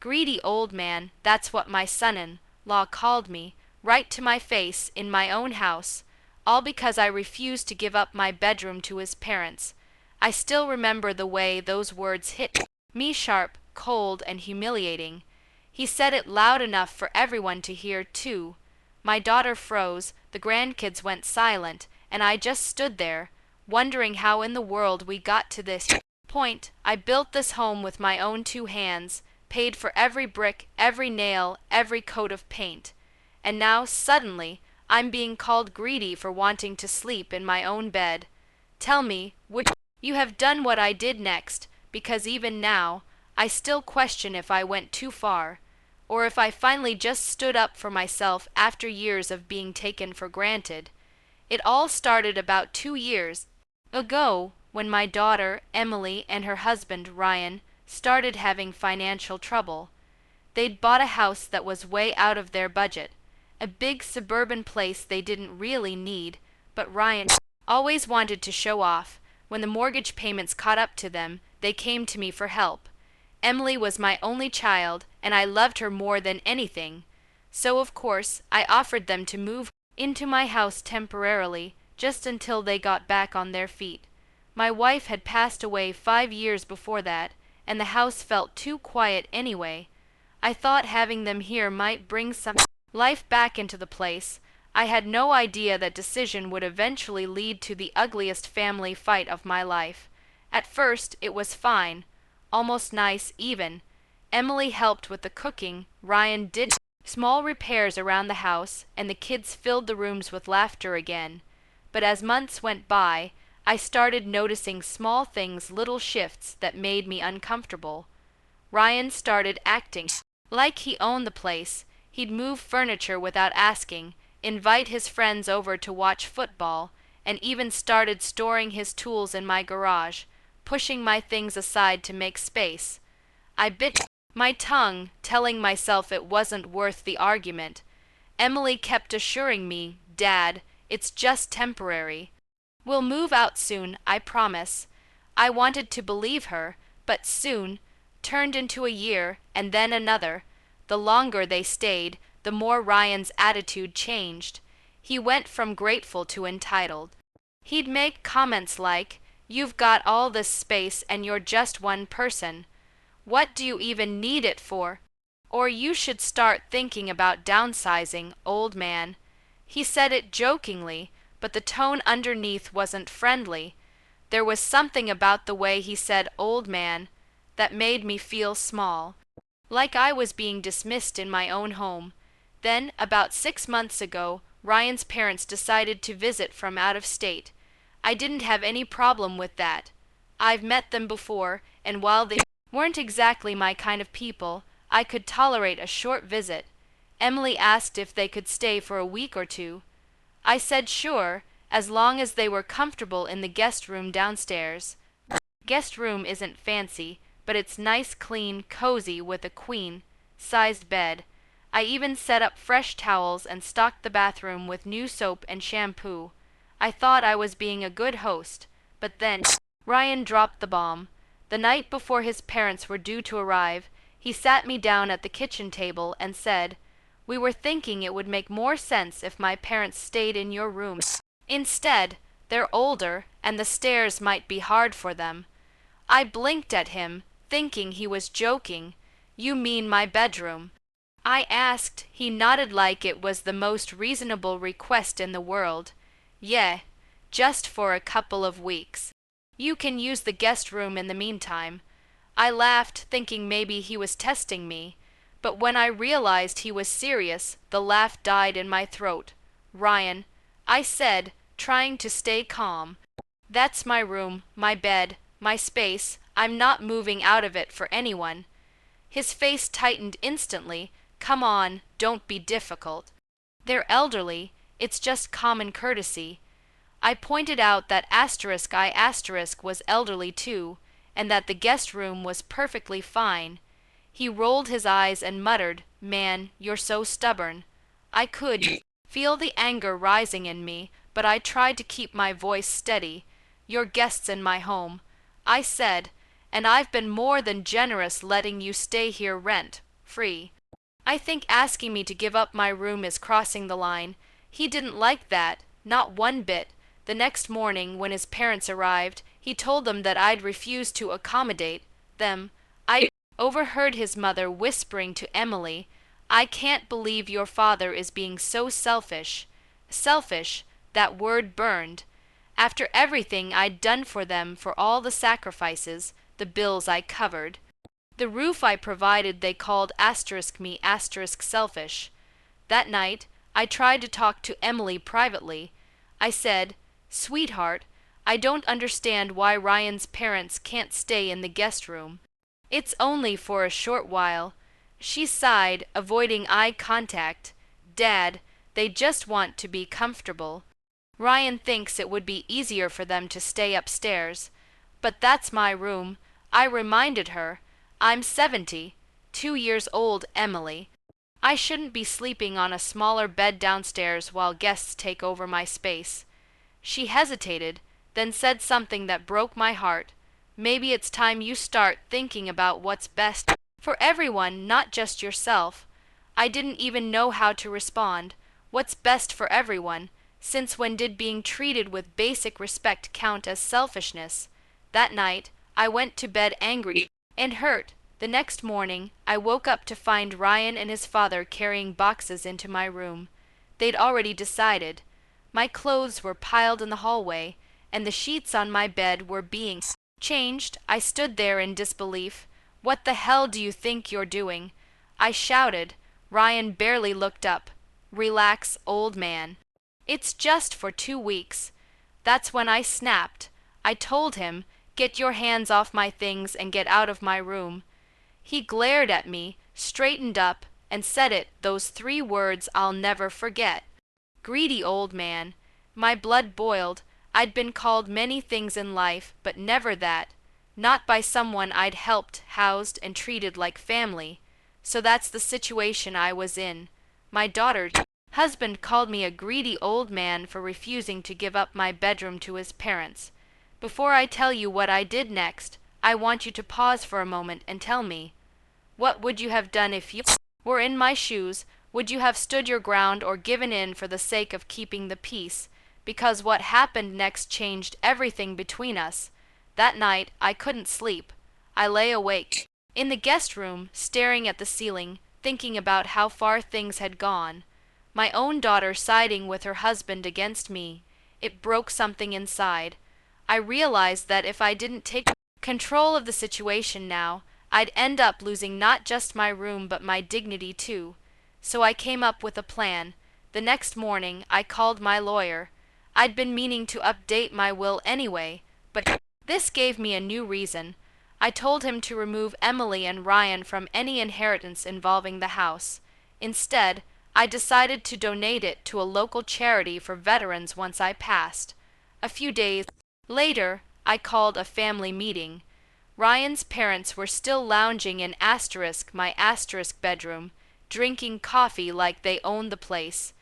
Greedy old man, that's what my son-in-law called me, right to my face, in my own house, all because I refused to give up my bedroom to his parents. I still remember the way those words hit me sharp, cold, and humiliating. He said it loud enough for everyone to hear, too. My daughter froze, the grandkids went silent, and I just stood there, wondering how in the world we got to this point. I built this home with my own two hands, paid for every brick, every nail, every coat of paint. And now, suddenly, I'm being called greedy for wanting to sleep in my own bed. Tell me, would you have done what I did next, because even now, I still question if I went too far, or if I finally just stood up for myself after years of being taken for granted. It all started about 2 years ago when my daughter, Emily, and her husband, Ryan, started having financial trouble. They'd bought a house that was way out of their budget, a big suburban place they didn't really need, but Ryan always wanted to show off. When the mortgage payments caught up to them, they came to me for help. Emily was my only child, and I loved her more than anything. So, of course, I offered them to move into my house temporarily, just until they got back on their feet. My wife had passed away 5 years before that, and the house felt too quiet anyway. I thought having them here might bring some life back into the place. I had no idea that decision would eventually lead to the ugliest family fight of my life. At first, it was fine, almost nice even. Emily helped with the cooking, Ryan did small repairs around the house, and the kids filled the rooms with laughter again. But as months went by, I started noticing small things, little shifts that made me uncomfortable. Ryan started acting like he owned the place. He'd move furniture without asking, invite his friends over to watch football, and even started storing his tools in my garage, pushing my things aside to make space. I bit my tongue, telling myself it wasn't worth the argument. Emily kept assuring me, "Dad, it's just temporary. We'll move out soon, I promise." I wanted to believe her, but soon turned into a year, and then another. The longer they stayed, the more Ryan's attitude changed. He went from grateful to entitled. He'd make comments like, "You've got all this space and you're just one person. What do you even need it for? Or you should start thinking about downsizing, old man." He said it jokingly, but the tone underneath wasn't friendly. There was something about the way he said "old man" that made me feel small, like I was being dismissed in my own home. Then, about 6 months ago, Ryan's parents decided to visit from out of state. I didn't have any problem with that. I've met them before, and while they weren't exactly my kind of people, I could tolerate a short visit. Emily asked if they could stay for a week or two. I said sure, as long as they were comfortable in the guest room downstairs. Guest room isn't fancy, but it's nice, clean, cozy, with a queen-sized bed. I even set up fresh towels and stocked the bathroom with new soap and shampoo. I thought I was being a good host, but then Ryan dropped the bomb. The night before his parents were due to arrive, he sat me down at the kitchen table and said, "We were thinking it would make more sense if my parents stayed in your room. Instead, they're older, and the stairs might be hard for them." I blinked at him, thinking he was joking. "You mean my bedroom?" I asked. He nodded like it was the most reasonable request in the world. "Yeah, just for a couple of weeks. You can use the guest room in the meantime." I laughed, thinking maybe he was testing me, but when I realized he was serious, the laugh died in my throat. "Ryan," I said, trying to stay calm, "that's my room, my bed, my space. I'm not moving out of it for anyone." His face tightened instantly. "Come on, don't be difficult. They're elderly, it's just common courtesy." I pointed out that I* was elderly too, and that the guest room was perfectly fine. He rolled his eyes and muttered, "Man, you're so stubborn." I could feel the anger rising in me, but I tried to keep my voice steady. "You're guests in my home," I said, "and I've been more than generous letting you stay here rent free. I think asking me to give up my room is crossing the line. He didn't like that, not one bit. The next morning, when his parents arrived, he told them that I'd refused to accommodate them. I overheard his mother whispering to Emily, "I can't believe your father is being so selfish." Selfish, that word burned. After everything I'd done for them, for all the sacrifices, the bills I covered, the roof I provided, they called me selfish. That night, I tried to talk to Emily privately. I said, "Sweetheart, I don't understand why Ryan's parents can't stay in the guest room. It's only for a short while." She sighed, avoiding eye contact. "Dad, they just want to be comfortable. Ryan thinks it would be easier for them to stay upstairs. But that's my room." I reminded her, "I'm 70, 2 years old, Emily. I shouldn't be sleeping on a smaller bed downstairs while guests take over my space." She hesitated, then said something that broke my heart. "Maybe it's time you start thinking about what's best for everyone, not just yourself." I didn't even know how to respond. What's best for everyone? Since when did being treated with basic respect count as selfishness? That night, I went to bed angry and hurt. The next morning, I woke up to find Ryan and his father carrying boxes into my room. They'd already decided. My clothes were piled in the hallway, and the sheets on my bed were being changed. I stood there in disbelief. "What the hell do you think you're doing?" I shouted. Ryan barely looked up. "Relax, old man. It's just for 2 weeks." That's when I snapped. I told him, "Get your hands off my things and get out of my room." He glared at me, straightened up, and said those 3 words I'll never forget. Greedy old man. My blood boiled. I'd been called many things in life, but never that. Not by someone I'd helped, housed, and treated like family. So that's the situation I was in. My daughter's husband called me a greedy old man for refusing to give up my bedroom to his parents. Before I tell you what I did next, I want you to pause for a moment and tell me, what would you have done if you were in my shoes? Would you have stood your ground or given in for the sake of keeping the peace? Because what happened next changed everything between us. That night, I couldn't sleep. I lay awake in the guest room, staring at the ceiling, thinking about how far things had gone. My own daughter siding with her husband against me. It broke something inside. I realized that if I didn't take control of the situation now, I'd end up losing not just my room but my dignity too. So I came up with a plan. The next morning, I called my lawyer. I'd been meaning to update my will anyway, but this gave me a new reason. I told him to remove Emily and Ryan from any inheritance involving the house. Instead, I decided to donate it to a local charity for veterans once I passed. A few days later, I called a family meeting. Ryan's parents were still lounging in my bedroom, drinking coffee like they owned the place.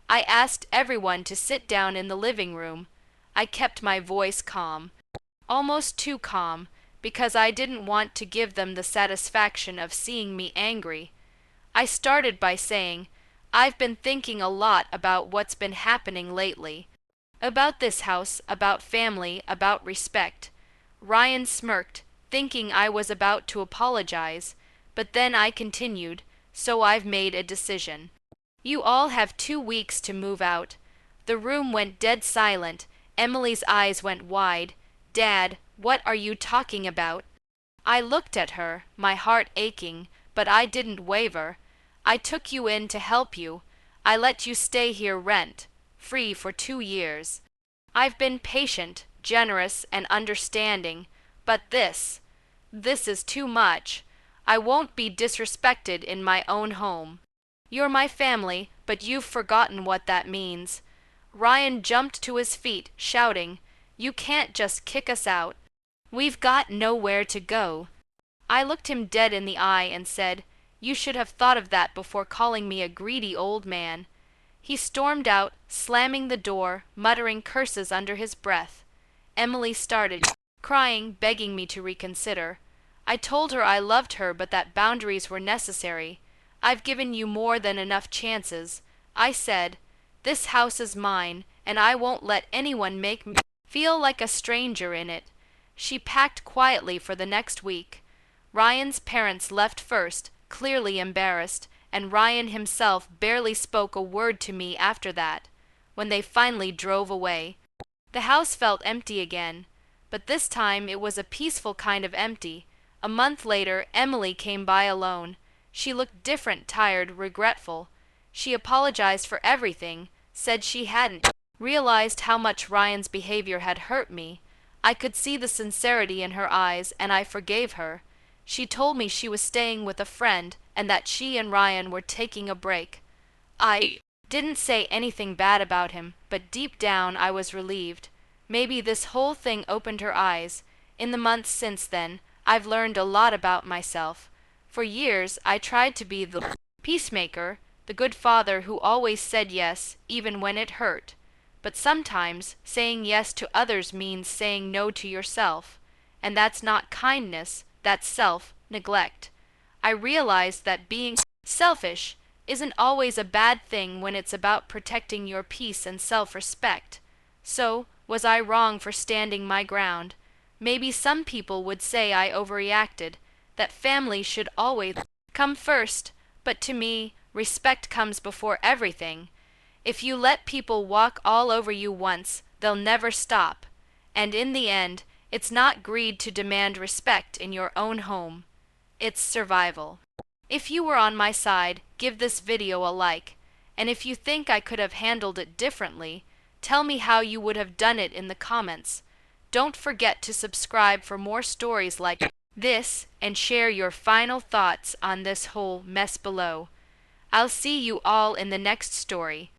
I asked everyone to sit down in the living room. I kept my voice calm, almost too calm, because I didn't want to give them the satisfaction of seeing me angry. I started by saying, "I've been thinking a lot about what's been happening lately. About this house, about family, about respect." Ryan smirked, thinking I was about to apologize, but then I continued, "So I've made a decision. You all have 2 weeks to move out." The room went dead silent. Emily's eyes went wide. "Dad, what are you talking about?" I looked at her, my heart aching, but I didn't waver. "I took you in to help you. I let you stay here rent-free for 2 years. I've been patient, generous, and understanding, but this is too much. I won't be disrespected in my own home. You're my family, but you've forgotten what that means." Ryan jumped to his feet, shouting, "You can't just kick us out. We've got nowhere to go." I looked him dead in the eye and said, "You should have thought of that before calling me a greedy old man." He stormed out, slamming the door, muttering curses under his breath. Emily started crying, begging me to reconsider. I told her I loved her but that boundaries were necessary. I've given you more than enough chances. I said, this house is mine, and I won't let anyone make me feel like a stranger in it. She packed quietly for the next week. Ryan's parents left first, clearly embarrassed, and Ryan himself barely spoke a word to me after that. When they finally drove away, the house felt empty again, but this time it was a peaceful kind of empty. A month later, Emily came by alone. She looked different, tired, regretful. She apologized for everything, said she hadn't realized how much Ryan's behavior had hurt me. I could see the sincerity in her eyes, and I forgave her. She told me she was staying with a friend and that she and Ryan were taking a break. I didn't say anything bad about him, but deep down I was relieved. Maybe this whole thing opened her eyes. In the months since then, I've learned a lot about myself. For years, I tried to be the peacemaker, the good father who always said yes, even when it hurt. But sometimes, saying yes to others means saying no to yourself. And that's not kindness, that's self-neglect. I realized that being selfish isn't always a bad thing when it's about protecting your peace and self-respect. So, was I wrong for standing my ground? Maybe some people would say I overreacted, that family should always come first, but to me, respect comes before everything. If you let people walk all over you once, they'll never stop. And in the end, it's not greed to demand respect in your own home. It's survival. If you were on my side, give this video a like. And if you think I could have handled it differently, tell me how you would have done it in the comments. Don't forget to subscribe for more stories like this and share your final thoughts on this whole mess below. I'll see you all in the next story.